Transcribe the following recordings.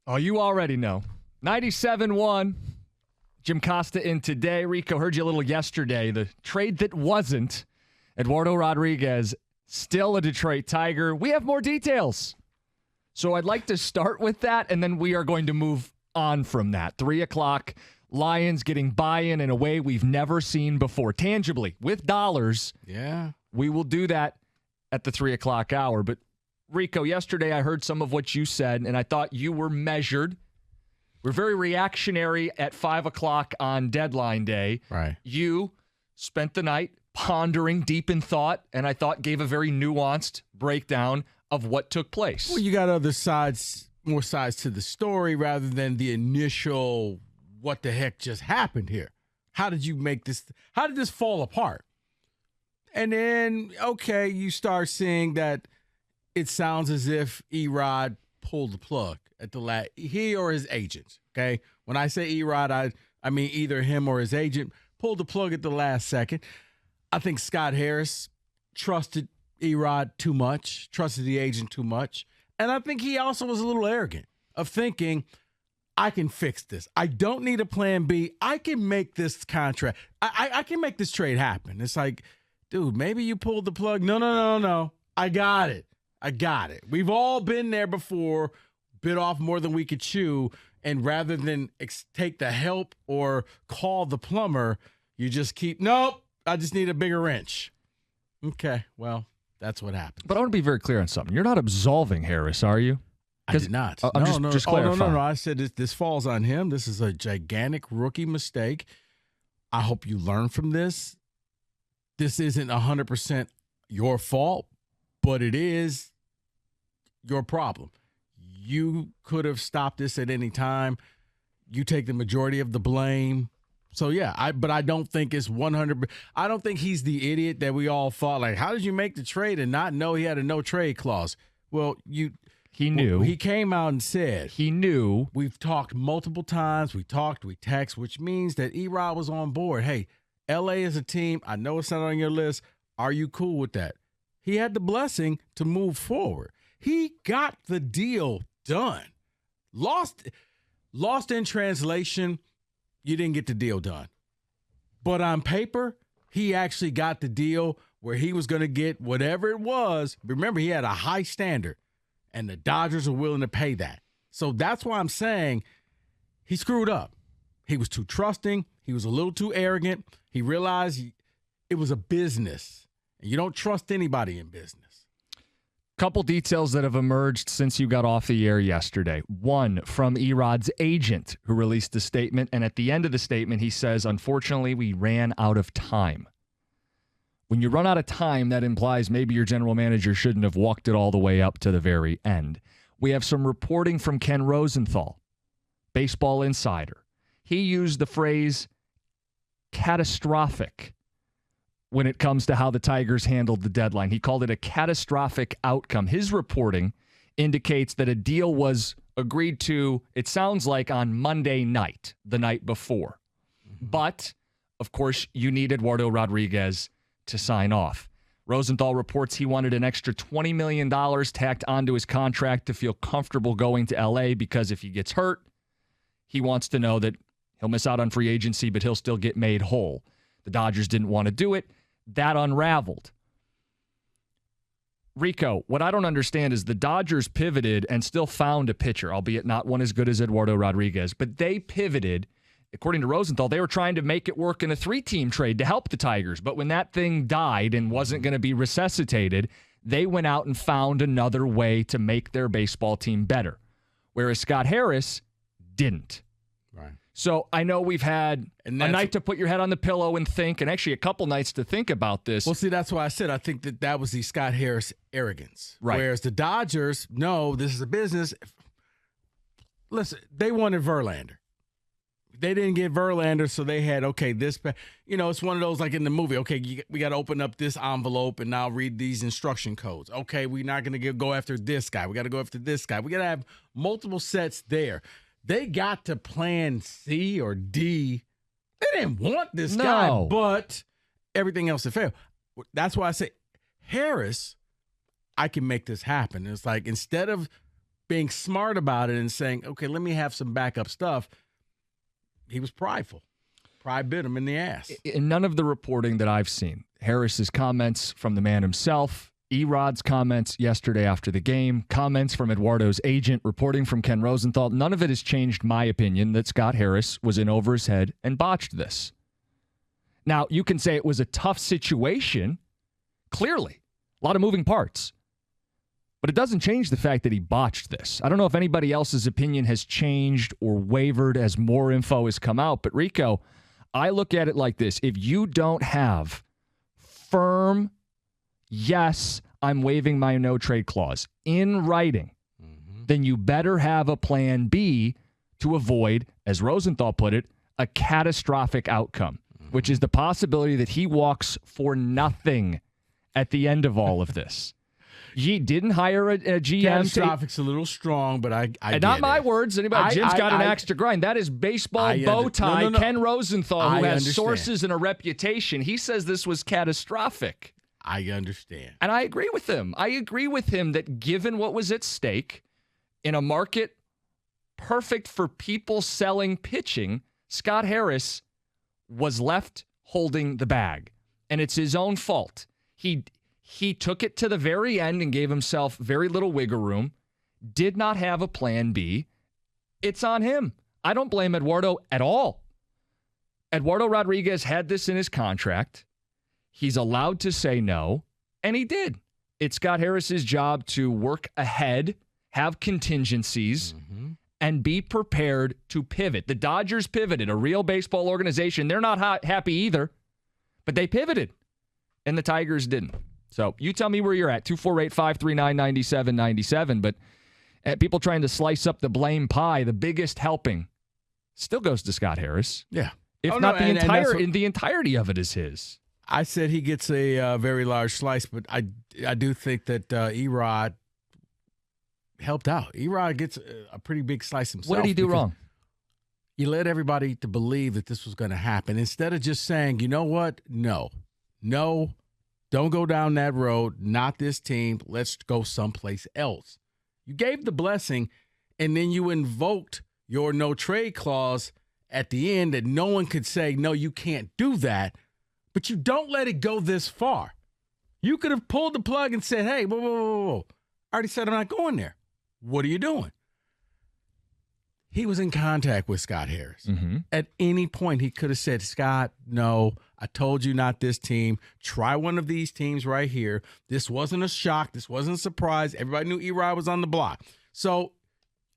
Oh, you already know. 97-1. Jim Costa in today. Rico, heard you a little yesterday. The trade that wasn't. Eduardo Rodriguez, still a Detroit Tiger. We have more details. So I'd like to start with that, and then we are going to move on from that. 3 o'clock, Lions getting buy-in in a way we've never seen before. Tangibly, with dollars. Yeah. We will do that at the 3 o'clock hour. But, Rico, yesterday I heard some of what you said, and I thought you were measured. We're very reactionary at 5 o'clock on deadline day. Right. You spent the night pondering deep in thought, and I thought gave a very nuanced breakdown of what took place. Well, you got other sides, more sides to the story rather than the initial what the heck just happened here. How did you make this? How did this fall apart? And then, okay, you start seeing that it sounds as if E-Rod pulled the plug at the last, he or his agent, okay? When I say E-Rod, I mean either him or his agent pulled the plug at the last second. I think Scott Harris trusted E-Rod too much, trusted the agent too much. And I think he also was a little arrogant of thinking, I can fix this. I don't need a plan B. I can make this contract. I can make this trade happen. It's like, dude, maybe you pulled the plug. No. I got it. We've all been there before, bit off more than we could chew, and rather than take the help or call the plumber, you just keep, nope, I just need a bigger wrench. Okay, well, that's what happened. But I want to be very clear on something. You're not absolving Harris, are you? I did not. I'm just clarifying. No. I said this falls on him. This is a gigantic rookie mistake. I hope you learn from this. This isn't 100% your fault, but it is your problem. You could have stopped this at any time. You take the majority of the blame. So, yeah, but I don't think it's 100. I don't think he's the idiot that we all thought, like, how did you make the trade and not know he had a no-trade clause? Well, he knew. He came out and said. He knew. We've talked multiple times. We text, which means that E-Rod was on board. Hey, L.A. is a team. I know it's not on your list. Are you cool with that? He had the blessing to move forward. He got the deal done. Lost in translation, you didn't get the deal done. But on paper, he actually got the deal where he was going to get whatever it was. Remember, he had a high standard, and the Dodgers are willing to pay that. So that's why I'm saying he screwed up. He was too trusting. He was a little too arrogant. He realized it was a business, and you don't trust anybody in business. Couple details that have emerged since you got off the air yesterday. One, from E-Rod's agent, who released a statement, and at the end of the statement, he says, unfortunately, we ran out of time. When you run out of time, that implies maybe your general manager shouldn't have walked it all the way up to the very end. We have some reporting from Ken Rosenthal, Baseball Insider. He used the phrase catastrophic when it comes to how the Tigers handled the deadline. He called it a catastrophic outcome. His reporting indicates that a deal was agreed to, it sounds like, on Monday night, the night before. But, of course, you need Eduardo Rodriguez to sign off. Rosenthal reports he wanted an extra $20 million tacked onto his contract to feel comfortable going to L.A. because if he gets hurt, he wants to know that he'll miss out on free agency, but he'll still get made whole. The Dodgers didn't want to do it. That unraveled. Rico, what I don't understand is the Dodgers pivoted and still found a pitcher, albeit not one as good as Eduardo Rodriguez, but they pivoted. According to Rosenthal, they were trying to make it work in a 3-team trade to help the Tigers, but when that thing died and wasn't going to be resuscitated, they went out and found another way to make their baseball team better, whereas Scott Harris didn't. Right. So I know we've had a night to put your head on the pillow and think, and actually a couple nights to think about this. Well, see, that's why I said I think that was the Scott Harris arrogance. Right. Whereas the Dodgers, no, this is a business. Listen, they wanted Verlander. They didn't get Verlander, so they had, okay, this, it's one of those like in the movie, okay, we got to open up this envelope and now read these instruction codes. Okay, we're not going to go after this guy. We got to go after this guy. We got to have multiple sets there. They got to plan C or D. They didn't want this guy, but everything else had failed. That's why I say, Harris, I can make this happen. It's like instead of being smart about it and saying, okay, let me have some backup stuff, he was prideful. Pride bit him in the ass. In none of the reporting that I've seen, Harris's comments from the man himself, Erod's comments yesterday after the game, comments from Eduardo's agent, reporting from Ken Rosenthal, none of it has changed my opinion that Scott Harris was in over his head and botched this. Now, you can say it was a tough situation, clearly. A lot of moving parts. But it doesn't change the fact that he botched this. I don't know if anybody else's opinion has changed or wavered as more info has come out, but Rico, I look at it like this. If you don't have firm, yes, I'm waiving my no-trade clause in writing, then you better have a plan B to avoid, as Rosenthal put it, a catastrophic outcome, which is the possibility that he walks for nothing at the end of all of this. He didn't hire a GM. Catastrophic's a little strong, but I and not my words. Jim's got an axe to grind. That is baseball bow tie. No. Ken Rosenthal, who has sources and a reputation. He says this was catastrophic. I understand. And I agree with him. I agree with him that given what was at stake in a market perfect for people selling pitching, Scott Harris was left holding the bag. And it's his own fault. He took it to the very end and gave himself very little wiggle room, did not have a plan B. It's on him. I don't blame Eduardo at all. Eduardo Rodriguez had this in his contract. He's allowed to say no, and he did. It's Scott Harris's job to work ahead, have contingencies, and be prepared to pivot. The Dodgers pivoted, a real baseball organization. They're not happy either, but they pivoted, and the Tigers didn't. So you tell me where you're at, 248-539-9797. But people trying to slice up the blame pie, the biggest helping still goes to Scott Harris. Yeah. If the entirety of it is his. I said he gets a very large slice, but I do think that Erod helped out. Erod gets a pretty big slice himself. What did he do wrong? You led everybody to believe that this was going to happen. Instead of just saying, you know what? No. Don't go down that road. Not this team. Let's go someplace else. You gave the blessing, and then you invoked your no-trade clause at the end that no one could say, no, you can't do that. But you don't let it go this far. You could have pulled the plug and said, hey, whoa. I already said I'm not going there. What are you doing? He was in contact with Scott Harris. At any point, he could have said, Scott, no, I told you not this team. Try one of these teams right here. This wasn't a shock. This wasn't a surprise. Everybody knew Erod was on the block. So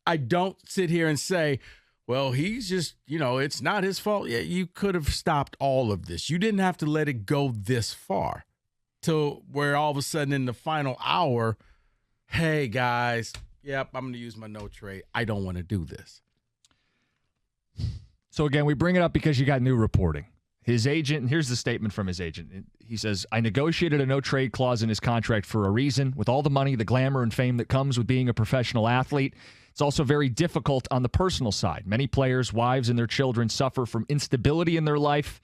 I don't sit here and say, well, he's just, it's not his fault. Yeah, you could have stopped all of this. You didn't have to let it go this far to where all of a sudden in the final hour, hey, guys, yep, I'm going to use my no trade. I don't want to do this. So, again, we bring it up because you got new reporting. His agent, and here's the statement from his agent. He says, I negotiated a no-trade clause in his contract for a reason. With all the money, the glamour, and fame that comes with being a professional athlete, it's also very difficult on the personal side. Many players, wives, and their children suffer from instability in their life,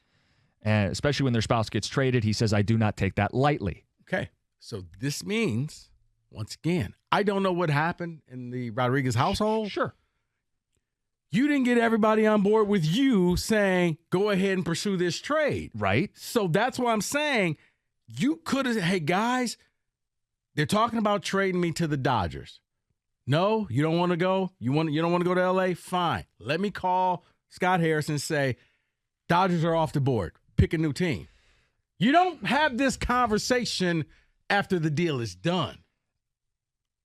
and especially when their spouse gets traded. He says, I do not take that lightly. Okay, so this means, once again, I don't know what happened in the Rodriguez household. Sure. You didn't get everybody on board with you saying, go ahead and pursue this trade. Right. So that's why I'm saying you could have, hey, guys, they're talking about trading me to the Dodgers. No, you don't want to go? You don't want to go to L.A.? Fine. Let me call Scott Harris and say, Dodgers are off the board. Pick a new team. You don't have this conversation after the deal is done.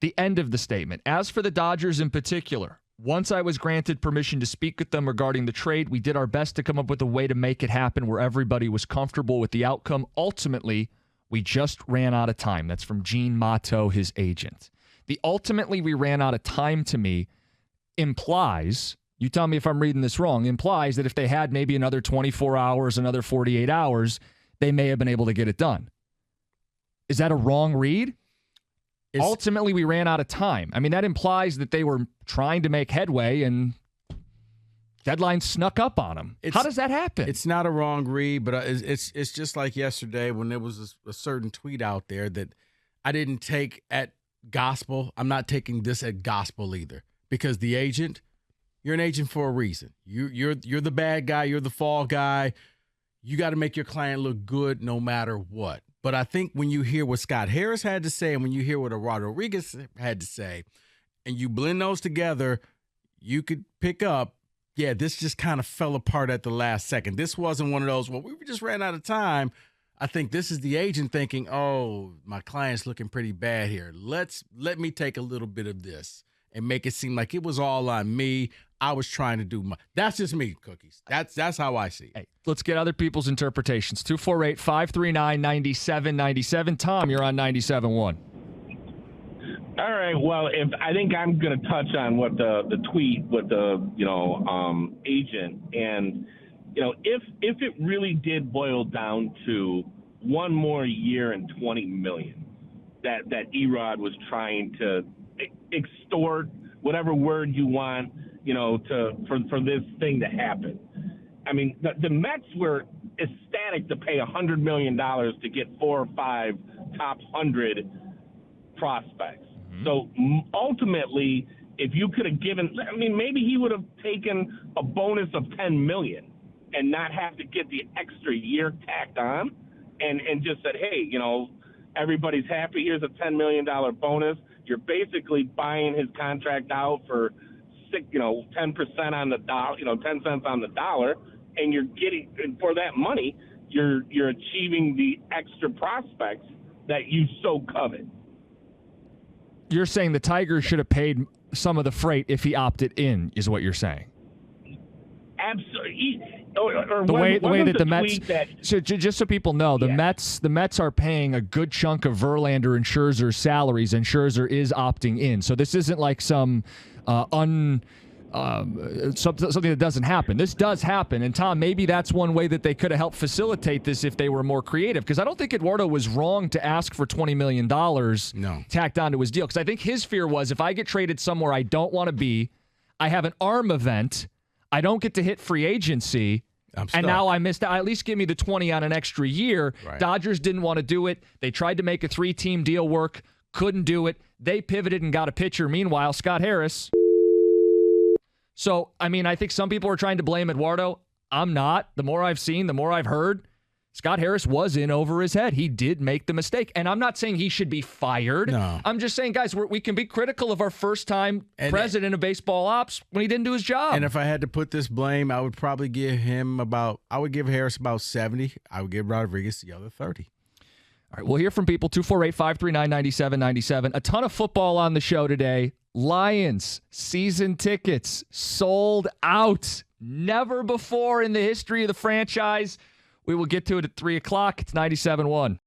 The end of the statement. As for the Dodgers in particular, once I was granted permission to speak with them regarding the trade, we did our best to come up with a way to make it happen where everybody was comfortable with the outcome. Ultimately, we just ran out of time. That's from Gene Mato, his agent. The ultimately we ran out of time to me implies, you tell me if I'm reading this wrong, implies that if they had maybe another 24 hours, another 48 hours, they may have been able to get it done. Is that a wrong read? Ultimately, we ran out of time. I mean, that implies that they were trying to make headway and deadline snuck up on them. How does that happen? It's not a wrong read, but it's just like yesterday when there was a certain tweet out there that I didn't take at gospel. I'm not taking this at gospel either, because the agent, you're an agent for a reason. You're the bad guy. You're the fall guy. You got to make your client look good no matter what. But I think when you hear what Scott Harris had to say and when you hear what Eduardo Rodriguez had to say, and you blend those together, you could pick up, yeah, this just kind of fell apart at the last second. This wasn't one of those, well, we just ran out of time. I think this is the agent thinking, oh, my client's looking pretty bad here. Let me take a little bit of this and make it seem like it was all on me. I was trying to do my. That's just me, Cookies. That's how I see it. Hey, let's get other people's interpretations. 248-539-9797. Tom, you're on 97.1. All right. Well, I think I'm going to touch on what the tweet with the agent, and if it really did boil down to one more year and $20 million that Erod was trying to extort, whatever word you want, for this thing to happen. I mean, the Mets were ecstatic to pay $100 million to get 4 or 5 top 100 prospects. Mm-hmm. So ultimately, if you could have given, I mean, maybe he would have taken a bonus of $10 million and not have to get the extra year tacked on, and just said, hey, everybody's happy. Here's a $10 million bonus. You're basically buying his contract out for 10% on the dollar, 10 cents on the dollar, and you're getting, and for that money, you're achieving the extra prospects that you so covet. You're saying the Tigers should have paid some of the freight if he opted in, is what you're saying. Absolutely. The way that the Mets, so just so people know, the Mets are paying a good chunk of Verlander and Scherzer's salaries, and Scherzer is opting in. So this isn't like some something that doesn't happen. This does happen, and Tom, maybe that's one way that they could have helped facilitate this if they were more creative. Because I don't think Eduardo was wrong to ask for $20 million tacked onto his deal. Because I think his fear was, if I get traded somewhere I don't want to be, I have an arm event, I don't get to hit free agency, and now I missed out. At least give me the 20 on an extra year. Right. Dodgers didn't want to do it. They tried to make a 3-team deal work, couldn't do it. They pivoted and got a pitcher. Meanwhile, Scott Harris. So, I mean, I think some people are trying to blame Eduardo. I'm not. The more I've seen, the more I've heard, Scott Harris was in over his head. He did make the mistake. And I'm not saying he should be fired. No. I'm just saying, guys, we can be critical of our first-time president of baseball ops when he didn't do his job. And if I had to put this blame, I would probably give Harris about 70. I would give Rodriguez the other 30. All right, we'll hear from people. 248-539-9797. A ton of football on the show today. Lions season tickets sold out. Never before in the history of the franchise. We will get to it at 3 o'clock. It's 97.1.